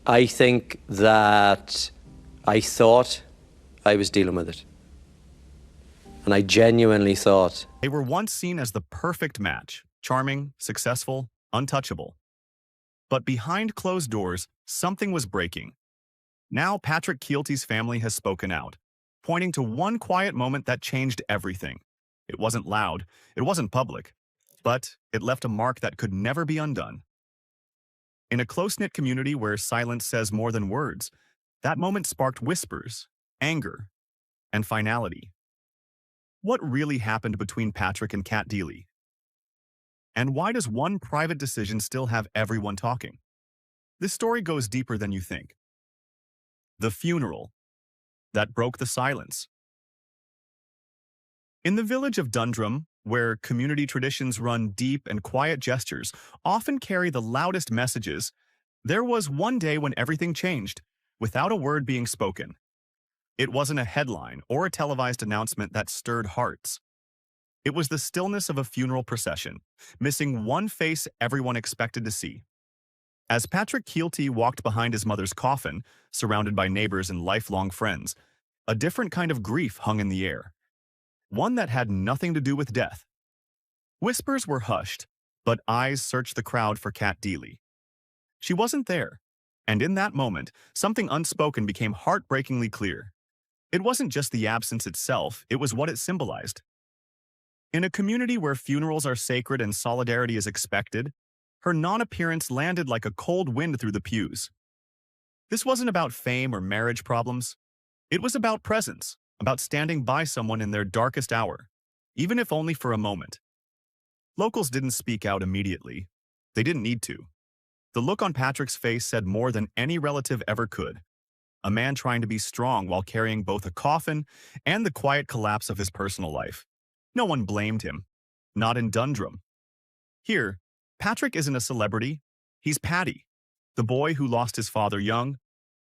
I think that I thought I was dealing with it. And I genuinely thought. They were once seen as the perfect match, charming, successful, untouchable. But behind closed doors, something was breaking. Now Patrick Kielty's family has spoken out, pointing to one quiet moment that changed everything. It wasn't loud, it wasn't public, but it left a mark that could never be undone. In a close-knit community where silence says more than words, that moment sparked whispers, anger, and finality. What really happened between Patrick and Kat Deely? And why does one private decision still have everyone talking? This story goes deeper than you think. The funeral that broke the silence. In the village of Dundrum, where community traditions run deep and quiet gestures often carry the loudest messages, there was one day when everything changed, without a word being spoken. It wasn't a headline or a televised announcement that stirred hearts. It was the stillness of a funeral procession, missing one face everyone expected to see. As Patrick Kielty walked behind his mother's coffin, surrounded by neighbors and lifelong friends, a different kind of grief hung in the air. One that had nothing to do with death. Whispers were hushed, but eyes searched the crowd for Kat Deely. She wasn't there, and in that moment, something unspoken became heartbreakingly clear. It wasn't just the absence itself, it was what it symbolized. In a community where funerals are sacred and solidarity is expected, her non-appearance landed like a cold wind through the pews. This wasn't about fame or marriage problems. It was about presence, about standing by someone in their darkest hour, even if only for a moment. Locals didn't speak out immediately. They didn't need to. The look on Patrick's face said more than any relative ever could. A man trying to be strong while carrying both a coffin and the quiet collapse of his personal life. No one blamed him. Not in Dundrum. Here, Patrick isn't a celebrity. He's Paddy, the boy who lost his father young,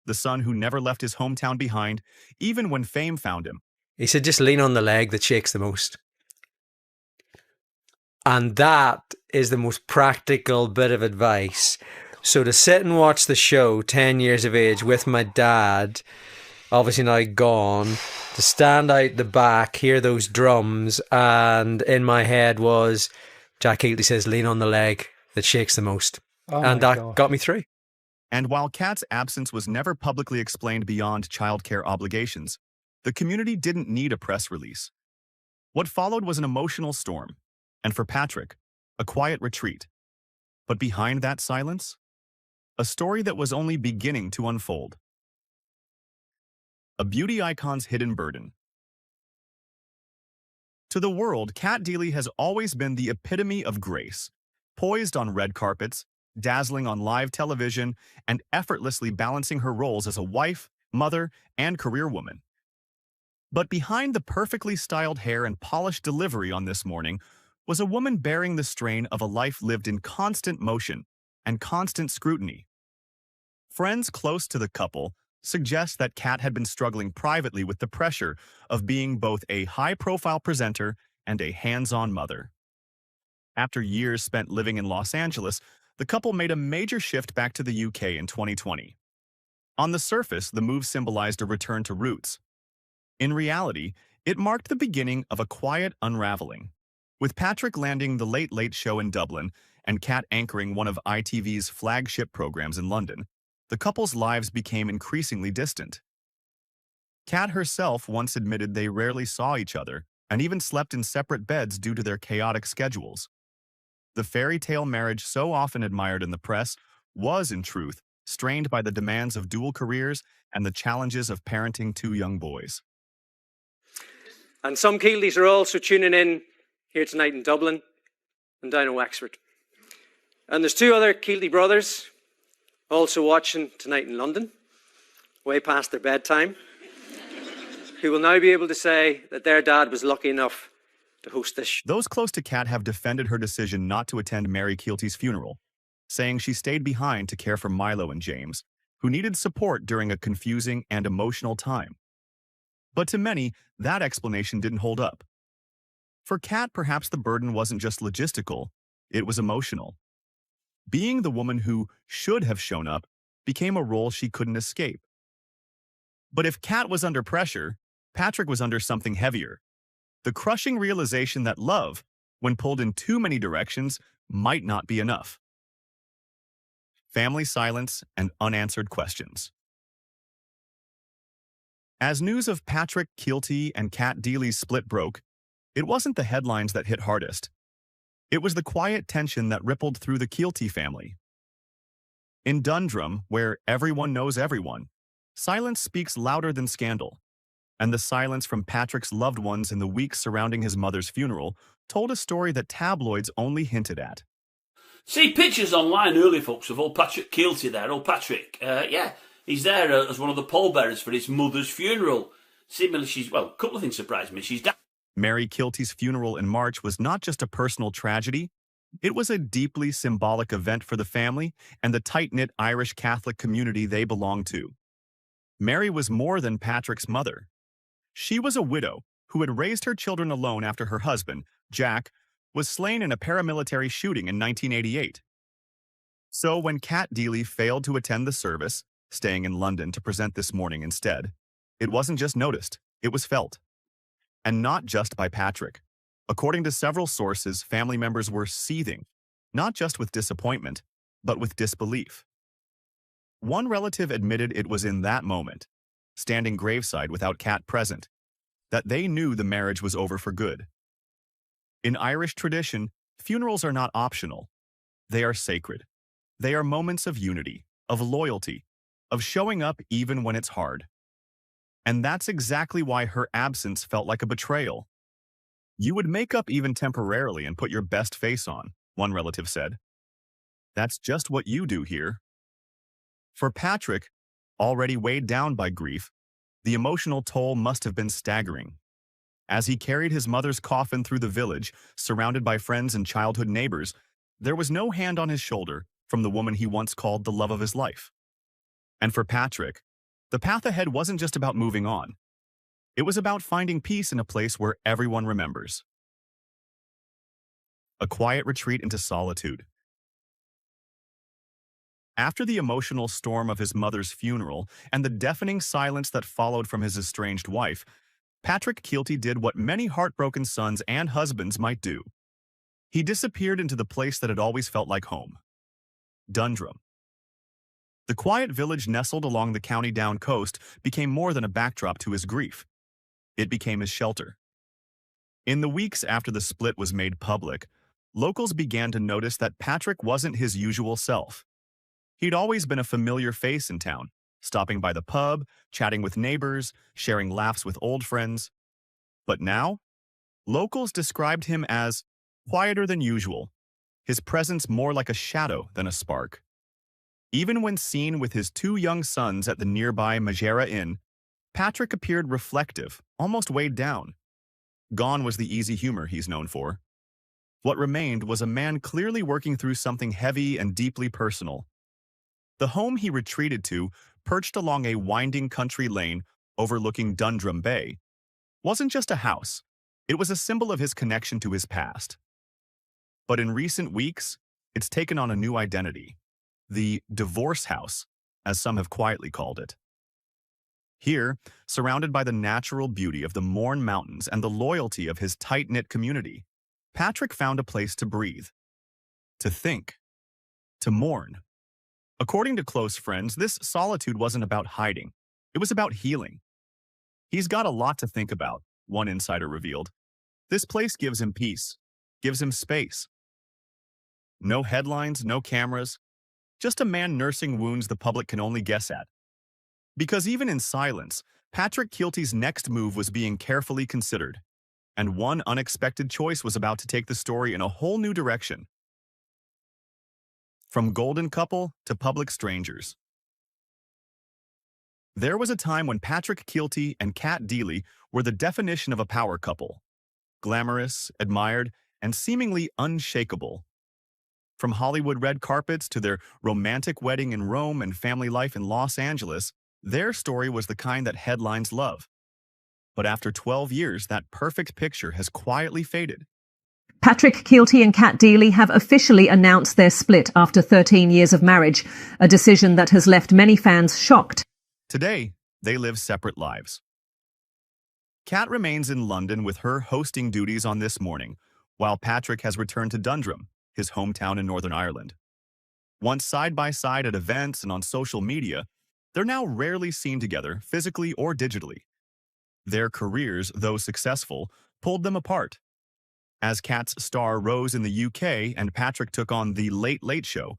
the son who never left his hometown behind, even when fame found him. He said, just lean on the leg that shakes the most. And that is the most practical bit of advice. So to sit and watch the show, 10 years of age, with my dad, obviously now gone, to stand out the back, hear those drums, and in my head was, Jack Kielty says, lean on the leg that shakes the most. And that got me through. And while Kat's absence was never publicly explained beyond childcare obligations, the community didn't need a press release. What followed was an emotional storm, and for Patrick, a quiet retreat. But behind that silence, a story that was only beginning to unfold. A beauty icon's hidden burden. To the world, Kat Deely has always been the epitome of grace, poised on red carpets, dazzling on live television, and effortlessly balancing her roles as a wife, mother, and career woman. But behind the perfectly styled hair and polished delivery on this morning was a woman bearing the strain of a life lived in constant motion and constant scrutiny. Friends close to the couple suggest that Kat had been struggling privately with the pressure of being both a high-profile presenter and a hands-on mother. After years spent living in Los Angeles, the couple made a major shift back to the UK in 2020. On the surface, the move symbolized a return to roots. In reality, it marked the beginning of a quiet unraveling, with Patrick landing the Late Late Show in Dublin and Kat anchoring one of ITV's flagship programs in London. The couple's lives became increasingly distant. Kat herself once admitted they rarely saw each other and even slept in separate beds due to their chaotic schedules. The fairy tale marriage so often admired in the press was, in truth, strained by the demands of dual careers and the challenges of parenting two young boys. And some Kieltys are also tuning in here tonight in Dublin and down in Wexford. And there's two other Kielty brothers also watching tonight in London, way past their bedtime, who will now be able to say that their dad was lucky enough to host this show. Those close to Kat have defended her decision not to attend Mary Kielty's funeral, saying she stayed behind to care for Milo and James, who needed support during a confusing and emotional time. But to many, that explanation didn't hold up. For Kat, perhaps the burden wasn't just logistical, it was emotional. Being the woman who should have shown up became a role she couldn't escape. But if Kat was under pressure, Patrick was under something heavier. The crushing realization that love, when pulled in too many directions, might not be enough. Family silence and unanswered questions. As news of Patrick Kielty and Kat Deely's split broke, it wasn't the headlines that hit hardest. It was the quiet tension that rippled through the Kielty family. In Dundrum, where everyone knows everyone, silence speaks louder than scandal, and the silence from Patrick's loved ones in the weeks surrounding his mother's funeral told a story that tabloids only hinted at. See pictures online early, folks, of old Patrick Kielty there. Old Patrick, he's there as one of the pallbearers for his mother's funeral. Seemingly a couple of things surprised me. She's Mary Kielty's funeral in March was not just a personal tragedy, it was a deeply symbolic event for the family and the tight-knit Irish Catholic community they belonged to. Mary was more than Patrick's mother. She was a widow who had raised her children alone after her husband, Jack, was slain in a paramilitary shooting in 1988. So when Kat Deely failed to attend the service, staying in London to present this morning instead, it wasn't just noticed, it was felt. And not just by Patrick. According to several sources, family members were seething, not just with disappointment, but with disbelief. One relative admitted it was in that moment, standing graveside without Kat present, that they knew the marriage was over for good. In Irish tradition, funerals are not optional. They are sacred. They are moments of unity, of loyalty, of showing up even when it's hard. And that's exactly why her absence felt like a betrayal. You would make up even temporarily and put your best face on, one relative said. That's just what you do here. For Patrick, already weighed down by grief, the emotional toll must have been staggering. As he carried his mother's coffin through the village, surrounded by friends and childhood neighbors, there was no hand on his shoulder from the woman he once called the love of his life. And for Patrick, the path ahead wasn't just about moving on. It was about finding peace in a place where everyone remembers. A quiet retreat into solitude. After the emotional storm of his mother's funeral and the deafening silence that followed from his estranged wife, Patrick Kielty did what many heartbroken sons and husbands might do. He disappeared into the place that had always felt like home. Dundrum. The quiet village nestled along the County Down coast became more than a backdrop to his grief. It became his shelter. In the weeks after the split was made public, locals began to notice that Patrick wasn't his usual self. He'd always been a familiar face in town, stopping by the pub, chatting with neighbors, sharing laughs with old friends. But now, locals described him as quieter than usual, his presence more like a shadow than a spark. Even when seen with his two young sons at the nearby Majera Inn, Patrick appeared reflective, almost weighed down. Gone was the easy humor he's known for. What remained was a man clearly working through something heavy and deeply personal. The home he retreated to, perched along a winding country lane overlooking Dundrum Bay, wasn't just a house. It was a symbol of his connection to his past. But in recent weeks, it's taken on a new identity. The divorce house, as some have quietly called it. Here, surrounded by the natural beauty of the Mourne Mountains and the loyalty of his tight-knit community, Patrick found a place to breathe, to think, to mourn. According to close friends, this solitude wasn't about hiding. It was about healing. He's got a lot to think about, one insider revealed. This place gives him peace, gives him space. No headlines, no cameras, just a man nursing wounds the public can only guess at. Because even in silence, Patrick Kielty's next move was being carefully considered, and one unexpected choice was about to take the story in a whole new direction. From golden couple to public strangers. There was a time when Patrick Kielty and Kat Deely were the definition of a power couple. Glamorous, admired, and seemingly unshakable. From Hollywood red carpets to their romantic wedding in Rome and family life in Los Angeles, their story was the kind that headlines love. But after 12 years, that perfect picture has quietly faded. Patrick Kielty and Kat Deely have officially announced their split after 13 years of marriage, a decision that has left many fans shocked. Today, they live separate lives. Kat remains in London with her hosting duties on This Morning, while Patrick has returned to Dundrum, his hometown in Northern Ireland. Once side by side at events and on social media, they're now rarely seen together, physically or digitally. Their careers, though successful, pulled them apart. As Kat's star rose in the UK and Patrick took on The Late Late Show,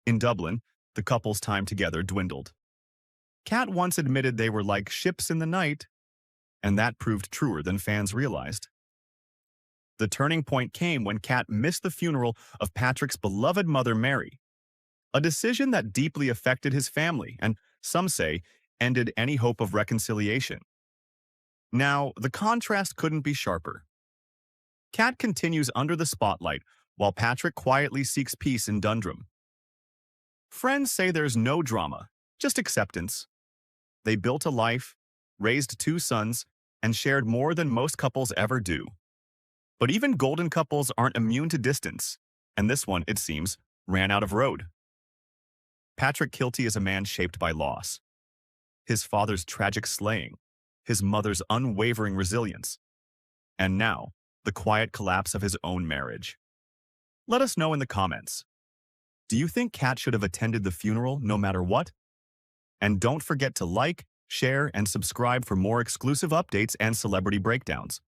in Dublin, the couple's time together dwindled. Kat once admitted they were like ships in the night, and that proved truer than fans realized. The turning point came when Kat missed the funeral of Patrick's beloved mother, Mary, a decision that deeply affected his family and, some say, ended any hope of reconciliation. Now, the contrast couldn't be sharper. Kat continues under the spotlight, while Patrick quietly seeks peace in Dundrum. Friends say there's no drama, just acceptance. They built a life, raised 2 sons, and shared more than most couples ever do. But even golden couples aren't immune to distance, and this one, it seems, ran out of road. Patrick Kielty is a man shaped by loss. His father's tragic slaying, his mother's unwavering resilience, and now, the quiet collapse of his own marriage. Let us know in the comments. Do you think Kat should have attended the funeral no matter what? And don't forget to like, share, and subscribe for more exclusive updates and celebrity breakdowns.